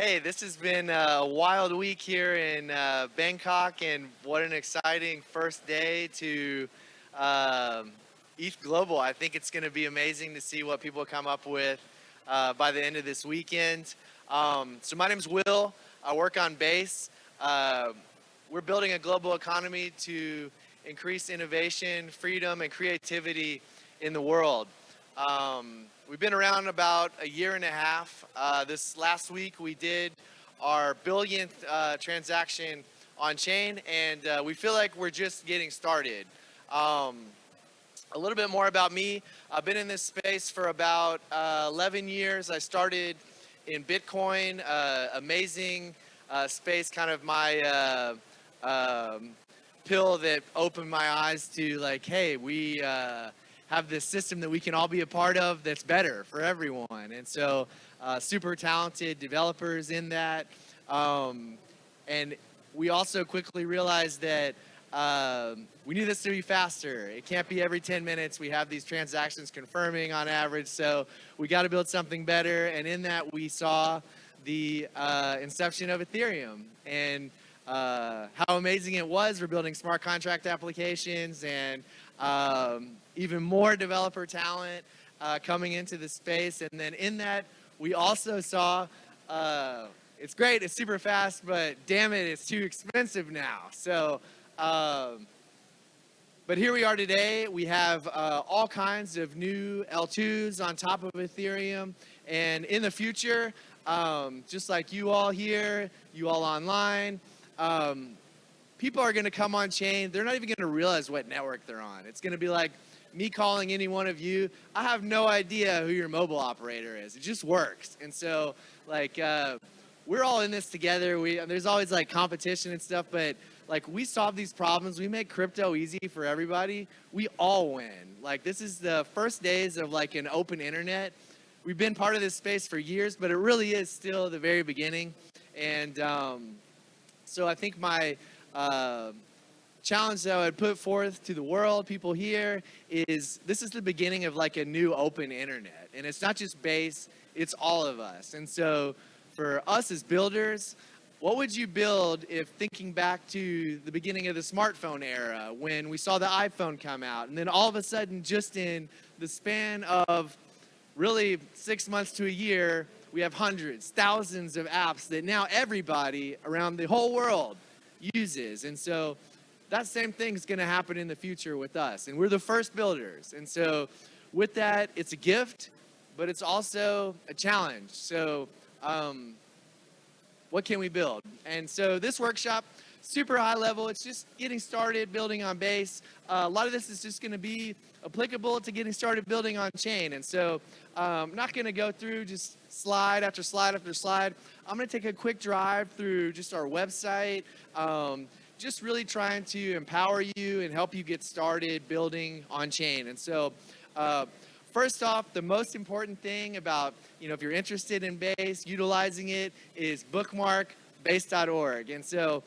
Hey, this has been a wild week here in Bangkok, and what an exciting first day to um ETHGlobal. I think it's going to be amazing to see what people come up with by the end of this weekend. So my name's Will. I work on Base. Uh, we're building a global economy to increase innovation, freedom, and creativity in the world. We've been around about a year and a half. This last week we did our billionth transaction on chain, and we feel like we're just getting started. Um, a little bit more about me. I've been in this space for about 11 years. I started in Bitcoin, amazing space, kind of my pill that opened my eyes to like, hey, we have this system that we can all be a part of that's better for everyone. And so super talented developers in that. And we also quickly realized that we need this to be faster. It can't be every 10 minutes we have these transactions confirming on average. So we got to build something better. And in that, we saw the inception of Ethereum and how amazing it was. We're building smart contract applications and even more developer talent coming into the space. And then in that, we also saw it's great, it's super fast, but damn it, it's too expensive now. So, but here we are today. We have all kinds of new L2s on top of Ethereum. And in the future, just like you all here, you all online, people are going to come on chain. They're not even going to realize what network they're on. It's going to be like me calling any one of you. I have no idea who your mobile operator is. It just works. And so, like, we're all in this together. There's always like competition and stuff, but like we solve these problems. We make crypto easy for everybody. We all win. Like this is the first days of like an open internet. We've been part of this space for years, but it really is still the very beginning. And so I think my challenge that I would put forth to the world, people here, is this is the beginning of like a new open internet. And it's not just Base, it's all of us. And so for us as builders, what would you build if thinking back to the beginning of the smartphone era when we saw the iPhone come out, and then all of a sudden, just in the span of really 6 months to a year, we have hundreds, thousands of apps that now everybody around the whole world uses. And so that same thing is going to happen in the future with us. And we're the first builders. And so with that, it's a gift, but it's also a challenge. So what can we build? And so this workshop, super high level, it's just getting started building on Base. A lot of this is just going to be applicable to getting started building on chain. And so I'm not going to go through just slide after slide after slide. I'm going to take a quick drive through just our website, just really trying to empower you and help you get started building on chain. And so first off, the most important thing about, if you're interested in Base, utilizing it, is bookmark base.org. And so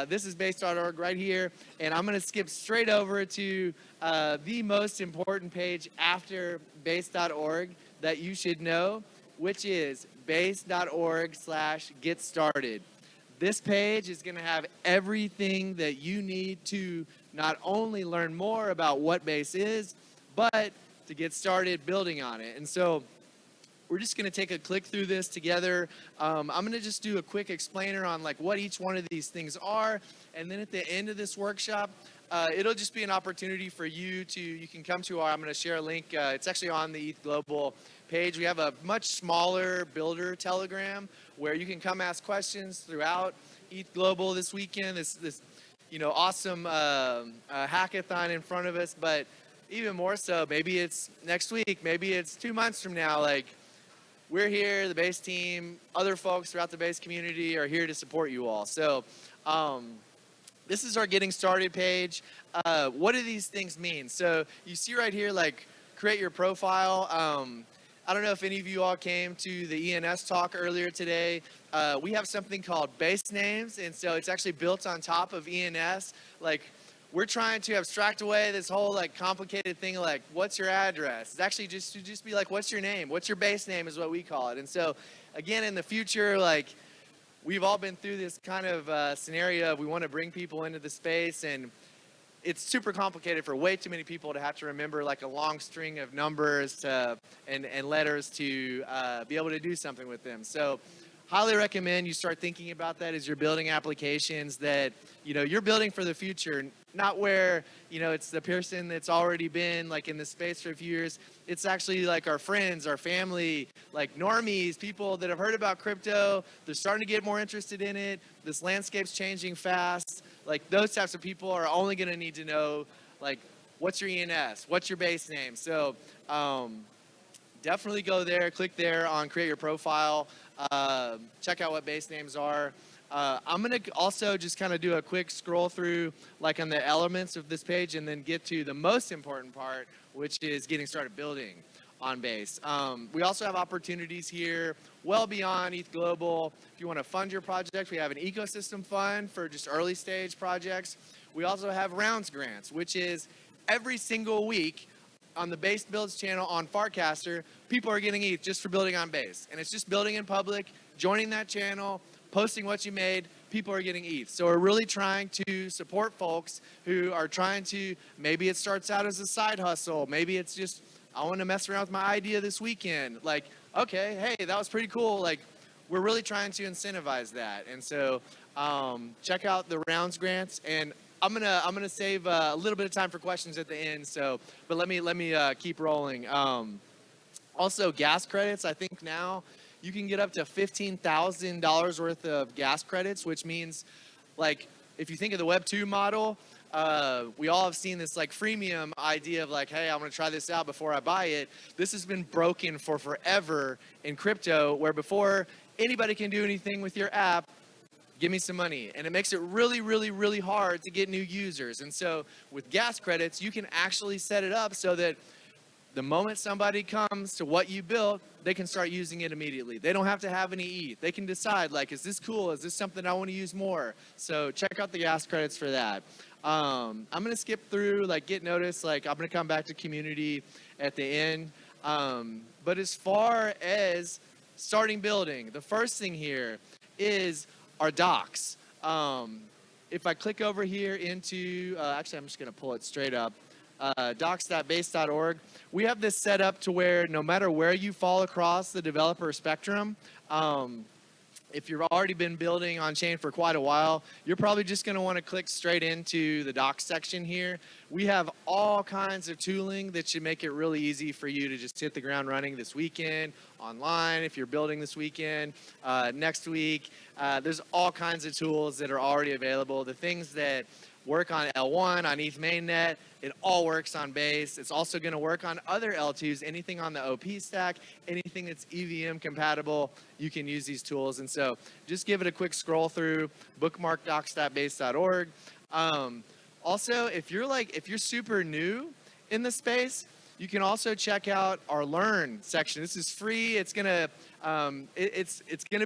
this is base.org right here. And I'm going to skip straight over to the most important page after base.org that you should know, which is base.org/get started. This page is going to have everything that you need to not only learn more about what Base is, but to get started building on it. And so we're just going to take a click through this together. I'm going to just do a quick explainer on like what each one of these things are. And then at the end of this workshop, it'll just be an opportunity for you can come to I'm going to share a link. It's actually on the ETHGlobal page. We have a much smaller builder telegram where you can come ask questions throughout ETHGlobal this weekend. This awesome hackathon in front of us, but even more so, maybe it's next week, maybe it's 2 months from now. Like, we're here, the Base team, other folks throughout the Base community are here to support you all. So this is our getting started page. What do these things mean? So you see right here, like, create your profile. I don't know if any of you all came to the ENS talk earlier today. We have something called base names, and so it's actually built on top of ENS. Like, we're trying to abstract away this whole like complicated thing of like, what's your address? It's actually just be like, what's your name? What's your base name is what we call it. And so again, in the future, like we've all been through this kind of scenario of we want to bring people into the space, and it's super complicated for way too many people to have to remember like a long string of numbers and letters to be able to do something with them. So highly recommend you start thinking about that as you're building applications that, you're building for the future, not where, it's the person that's already been like in the space for a few years. It's actually like our friends, our family, like normies, people that have heard about crypto. They're starting to get more interested in it. This landscape's changing fast. Like those types of people are only going to need to know, like, what's your ENS? What's your base name? So definitely go there, click there on create your profile, check out what base names are. I'm going to also just kind of do a quick scroll through like on the elements of this page and then get to the most important part, which is getting started building on base. We also have opportunities here well beyond ETHGlobal. If you want to fund your project, we have an ecosystem fund for just early stage projects. We also have rounds grants, which is every single week on the Base Builds channel on Farcaster, people are getting ETH just for building on base. And it's just building in public, joining that channel, posting what you made, people are getting ETH. So we're really trying to support folks who are trying to, maybe it starts out as a side hustle, maybe it's just, I want to mess around with my idea this weekend. Like, okay, hey, that was pretty cool. Like, we're really trying to incentivize that. And so check out the rounds grants. And I'm gonna save a little bit of time for questions at the end. So, but let me keep rolling. Also, gas credits. I think now you can get up to $15,000 worth of gas credits, which means, like, if you think of the Web 2 model, we all have seen this like freemium idea of like, hey, I'm going to try this out before I buy it. This has been broken for forever in crypto, where before anybody can do anything with your app, give me some money. And it makes it really, really, really hard to get new users. And so with gas credits, you can actually set it up so that the moment somebody comes to what you built, they can start using it immediately. They don't have to have any ETH. They can decide, like, is this cool? Is this something I want to use more? So check out the gas credits for that. I'm going to skip through, like, get noticed. Like, I'm going to come back to community at the end. But as far as starting building, the first thing here is our docs. If I click over here into, actually, I'm just going to pull it straight up. Docs.base.org. We have this set up to where no matter where you fall across the developer spectrum, if you've already been building on chain for quite a while, you're probably just going to want to click straight into the docs section here. We have all kinds of tooling that should make it really easy for you to just hit the ground running this weekend, online if you're building this weekend, next week. There's all kinds of tools that are already available. The things that work on L1, on ETH mainnet, it all works on Base. It's also going to work on other L2s, anything on the OP stack, anything that's EVM compatible, you can use these tools. And so just give it a quick scroll through, bookmark docs.base.org. Also, if you're super new in the space, you can also check out our Learn section. This is free. It's gonna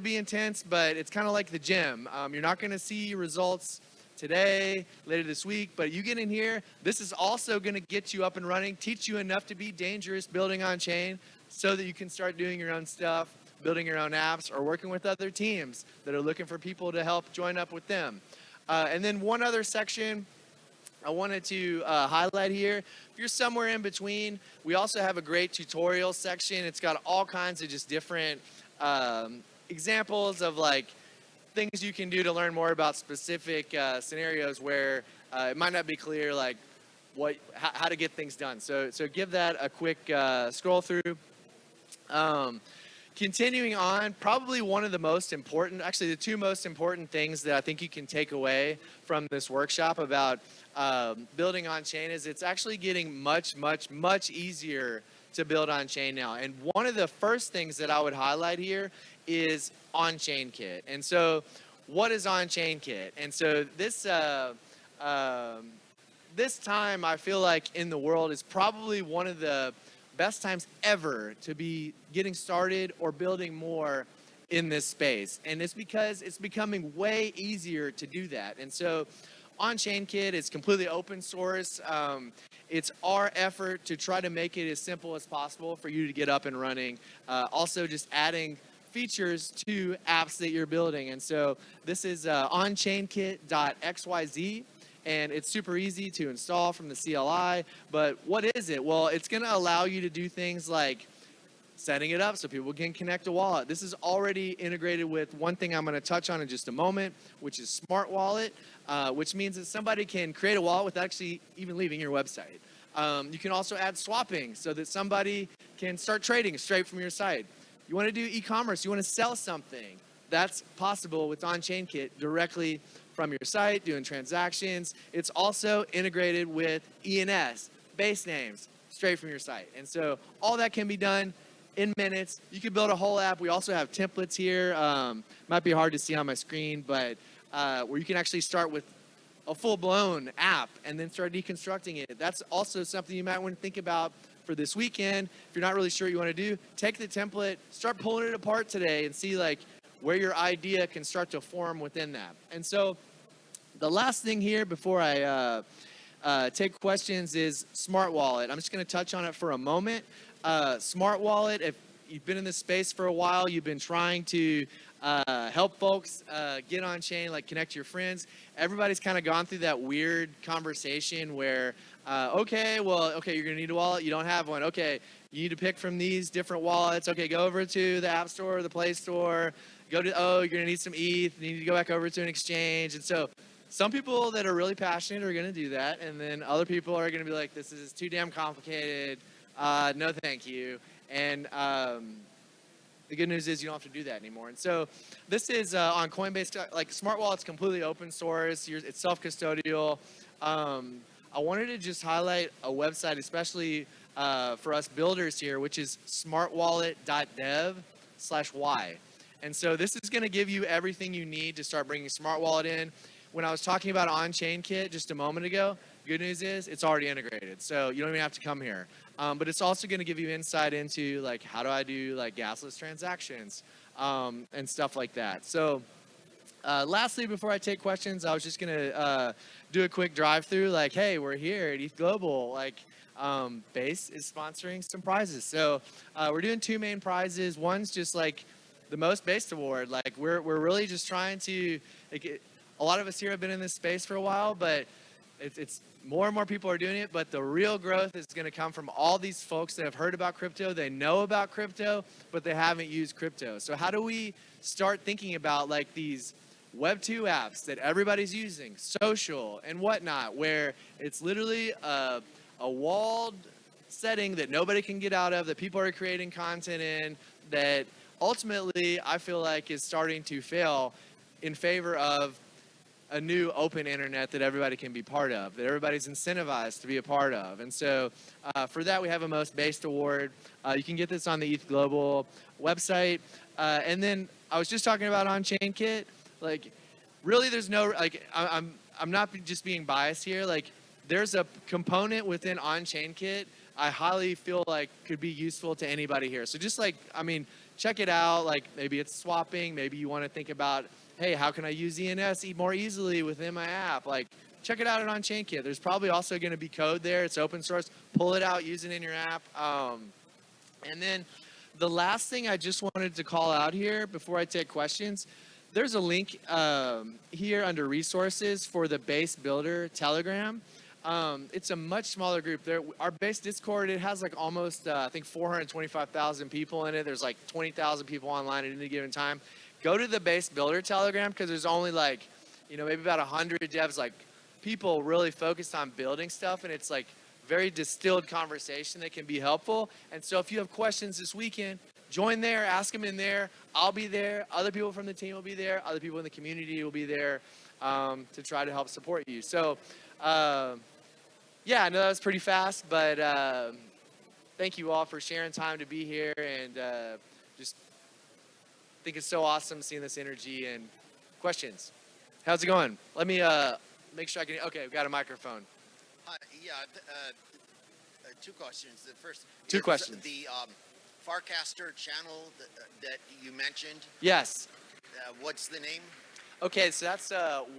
be intense, but it's kind of like the gym. You're not gonna see results today, later this week, but you get in here, this is also going to get you up and running, teach you enough to be dangerous building on chain so that you can start doing your own stuff, building your own apps, or working with other teams that are looking for people to help join up with them. And then one other section I wanted to highlight here. If you're somewhere in between, we also have a great tutorial section. It's got all kinds of just different examples of like things you can do to learn more about specific scenarios where it might not be clear, like how to get things done. So give that a quick scroll through. Continuing on, probably one of the most important, actually the two most important things that I think you can take away from this workshop about building on chain is it's actually getting much, much, much easier to build on chain now. And one of the first things that I would highlight here is on-chain kit. And so what is on-chain kit? And so this this time I feel like in the world is probably one of the best times ever to be getting started or building more in this space. And it's because it's becoming way easier to do that. And so on-chain kit is completely open source. It's our effort to try to make it as simple as possible for you to get up and running. Also just adding features to apps that you're building. And so this is onchainkit.xyz. And it's super easy to install from the CLI. But what is it? Well, it's going to allow you to do things like setting it up so people can connect a wallet. This is already integrated with one thing I'm going to touch on in just a moment, which is Smart Wallet, which means that somebody can create a wallet without actually even leaving your website. You can also add swapping so that somebody can start trading straight from your site. You want to do e-commerce, you want to sell something. That's possible with OnChainKit directly from your site, doing transactions. It's also integrated with ENS, base names, straight from your site. And so all that can be done in minutes. You can build a whole app. We also have templates here. Might be hard to see on my screen, but where you can actually start with a full-blown app and then start deconstructing it. That's also something you might want to think about for this weekend. If you're not really sure what you want to do, take the template, start pulling it apart today and see like where your idea can start to form within that. And so the last thing here before I take questions is Smart Wallet. I'm just going to touch on it for a moment. Smart Wallet, if you've been in this space for a while, you've been trying to help folks get on chain, like connect to your friends. Everybody's kind of gone through that weird conversation where, okay, you're going to need a wallet. You don't have one. Okay, you need to pick from these different wallets. Okay, go over to the App Store, the Play Store. You're going to need some ETH. You need to go back over to an exchange. And so some people that are really passionate are going to do that. And then other people are going to be like, this is too damn complicated. No, thank you. And the good news is you don't have to do that anymore. And so this is on Coinbase. Like Smart Wallet's completely open source. It's self-custodial. I wanted to just highlight a website, especially for us builders here, which is smartwallet.dev/y. And so this is going to give you everything you need to start bringing Smart Wallet in. When I was talking about OnChainKit just a moment ago, good news is it's already integrated. So you don't even have to come here. But it's also going to give you insight into like how do I do like gasless transactions and stuff like that. So lastly, before I take questions, I was just going to do a quick drive through like, hey, we're here at ETHGlobal. Like Base is sponsoring some prizes. So we're doing two main prizes. One's just like the most Base award. Like we're really just trying to, like, a lot of us here have been in this space for a while, but it's more and more people are doing it, but the real growth is going to come from all these folks that have heard about crypto, they know about crypto, but they haven't used crypto. So how do we start thinking about like these Web 2 apps that everybody's using, social and whatnot, where it's literally a walled setting that nobody can get out of, that people are creating content in, that ultimately I feel like is starting to fail in favor of a new open internet that everybody can be part of, that everybody's incentivized to be a part of. And so for that, we have a Most Based Award. You can get this on the ETHGlobal website. And then I was just talking about OnChainKit. Like, really, there's no, like, I'm not just being biased here. Like, there's a component within OnChainKit I highly feel like could be useful to anybody here. So just like, I mean, check it out. Like, maybe it's swapping. Maybe you want to think about, hey, how can I use ENS more easily within my app? Like, check it out on OnChainKit. There's probably also going to be code there. It's open source. Pull it out, use it in your app. And then the last thing I just wanted to call out here before I take questions, there's a link here under resources for the Base Builder Telegram. It's a much smaller group. Our Base Discord, it has like almost, I think, 425,000 people in it. There's like 20,000 people online at any given time. Go to the Base Builder Telegram because there's only like, maybe about 100 devs, like people really focused on building stuff, and it's like very distilled conversation that can be helpful. And so if you have questions this weekend, join there, ask them in there. I'll be there. Other people from the team will be there. Other people in the community will be there to try to help support you. So, yeah, I know that was pretty fast, but thank you all for sharing time to be here, and just think it's so awesome seeing this energy. And questions. How's it going? Let me make sure I can. Okay, we've got a microphone. Yeah, two questions. The first. Two questions. The Farcaster channel that you mentioned. Yes. What's the name? Okay, so that's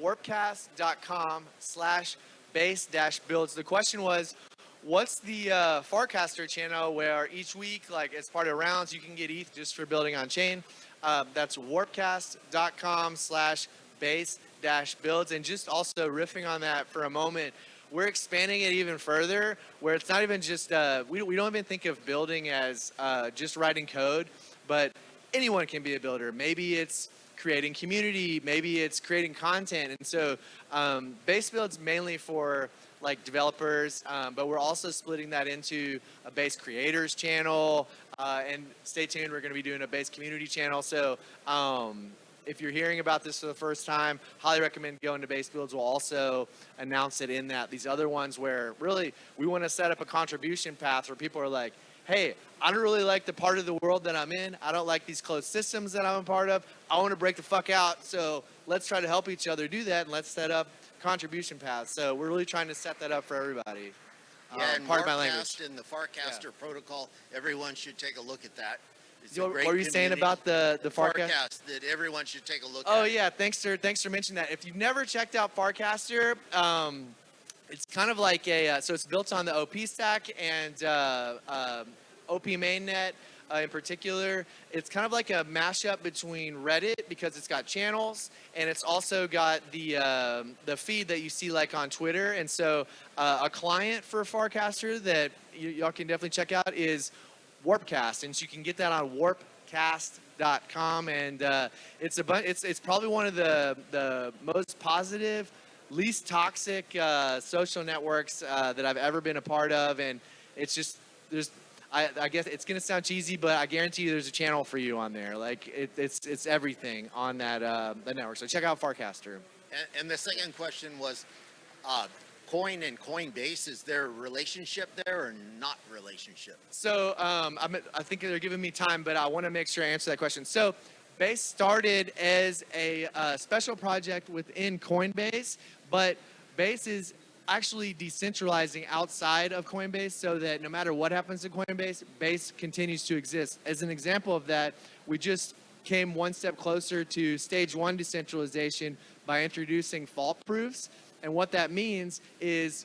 warpcast.com/base-builds. The question was, what's the Farcaster channel where each week, like as part of rounds, you can get ETH just for building on chain? That's warpcast.com/base-builds. And just also riffing on that for a moment, we're expanding it even further, where it's not even just, we don't even think of building as just writing code, but anyone can be a builder. Maybe it's creating community, maybe it's creating content. And so Base Build's mainly for like developers, but we're also splitting that into a Base creators channel, and stay tuned, we're going to be doing a Base community channel. So if you're hearing about this for the first time, highly recommend going to Base Builds. We'll also announce it in that. These other ones where really we want to set up a contribution path where people are like, hey, I don't really like the part of the world that I'm in. I don't like these closed systems that I'm a part of. I want to break the fuck out. So let's try to help each other do that, and let's set up contribution paths. So we're really trying to set that up for everybody. Yeah, and Pardon my language. Warpcast and the Farcaster protocol, everyone should take a look at that. It's a What great were you saying community. about the Farcaster? Farcast that everyone should take a look Oh at. yeah, thanks for mentioning that. If you've never checked out Farcaster, it's kind of like a so it's built on the OP stack and OP mainnet in particular. It's kind of like a mashup between Reddit because it's got channels, and it's also got the feed that you see like on Twitter. And so a client for Farcaster that y'all can definitely check out is Warpcast, and so you can get that on warpcast.com. And it's probably one of the most positive, least toxic social networks that I've ever been a part of. And it's just I guess it's gonna sound cheesy, but I guarantee you there's a channel for you on there. Like it's everything on that network. So check out Farcaster. And the second question was, Coin and Coinbase, is there a relationship there or not relationship? So I think they're giving me time, but I want to make sure I answer that question. So Base started as a special project within Coinbase, but Base is actually decentralizing outside of Coinbase so that no matter what happens to Coinbase, Base continues to exist. As an example of that, we just came one step closer to stage 1 decentralization by introducing fault proofs. And what that means is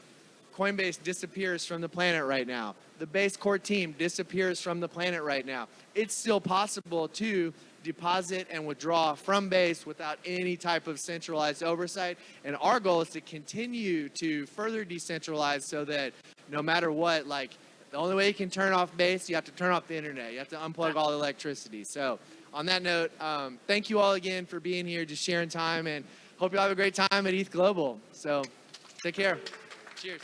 Coinbase disappears from the planet right now. The Base core team disappears from the planet right now. It's still possible to deposit and withdraw from Base without any type of centralized oversight. And our goal is to continue to further decentralize so that no matter what, like the only way you can turn off Base, you have to turn off the internet. You have to unplug all the electricity. So on that note, thank you all again for being here, just sharing time, and hope you all have a great time at ETHGlobal. So take care. Cheers.